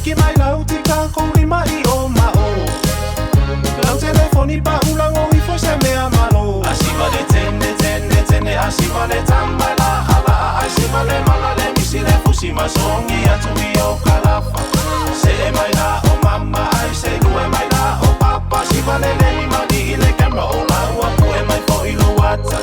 Hiki mai lau tika kourima I o mao Lau telefoni pa ulang o ifo se mea malo Asiva le tene tene tene asiva le tamala ala asiva le mala le misi le fusi masongi atu I o kalafa Se e mai la o mama ai se lue mai la o papa Asiva le lei mani I le camera o la ua pu e mai fo I lo wata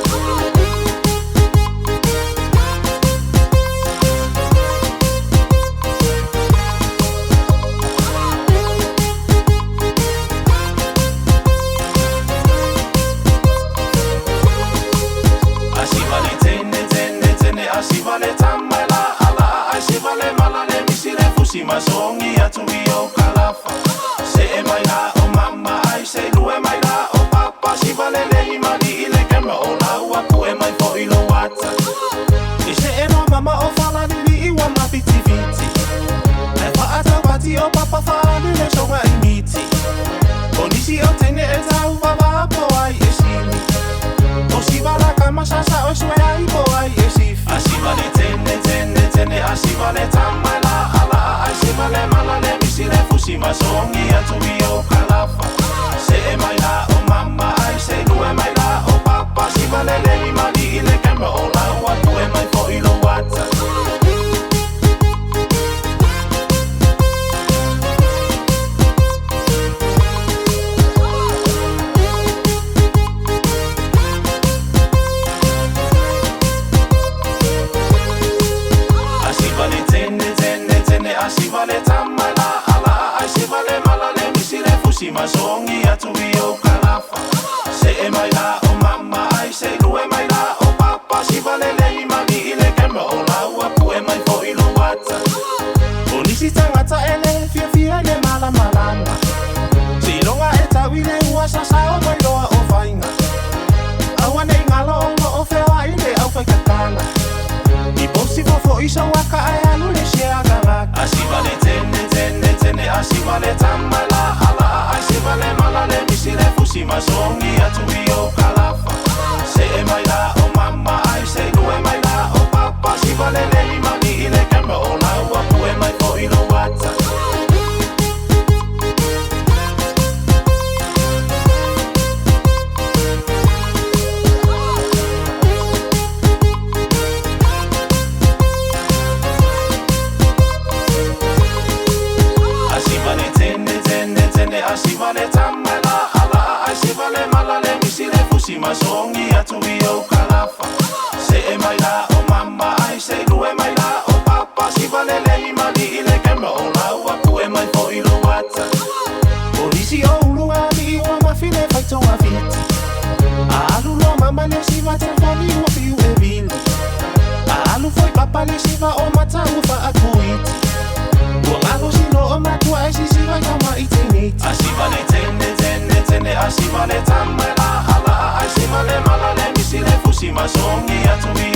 Asiva le tamala ala asiva le mala le misi le fusi masongi atu I o kalafa Se e mai la o mama ai se lue mai la o papa Asiva le lei mani I le camera o la ua pu e mai fo I lo wata I se e no mama o fala lili I wa mafiti fiti Le faata pati o papa fali le songa I miti O nisi o tene e tau wawa po ai e sini O siva la kama sasa o sue ai po ai e sifi Asiva le tene tene tene asiva le tamala ala asiva le mala le misi le fusi masongi atu I o kalafa Se e mai la o mama ai se lue mai la o papa Asiva le lei mani I le camera o la ua pu e mai fo I lo wata Asiva le tamala ala asiva le mala le misi le fusi masongi atu I o kalafa Se e mai la o mama ai se lue mai la o papa Asiva le lei mani I le camera o la ua pu e mai fo I lo wata O nisi tangata e le fia fia le mala malanga Si longa e tawi le ua sasa o mai loa o vainga Awa nei ngalo o lo o fea I le au fai katanga I posi fo I sa waka ai alu le shea galaka Asiva le tene tene tene asiva le tamala ala asiva le mala le misi le fusi masongi atu I o kalafa Se e mai la o mama ai se lue mai la o papa Asiva le lei mani I le camera o la ua pu e mai fo I lo wata Asiva le tamala ala asiva le mala le misi le fusi masongi atu I o kalafa Se e mai la o mama ai se lue mai la o papa Asiva le lei mani I le camera o la ua pu e mai fo I lo wata O nisi o ulunga mi ua mafi le whaitonga fiti A alu lo mama le siva telefoni ua piu e vili A alu foi papa le siva o mata ufa a kuiti Ua ngalo sino o matua e si siva kama I teniti Asiva le tene tene tene asiva le tamala ala asiva le mala le misi le fusi masongi atu I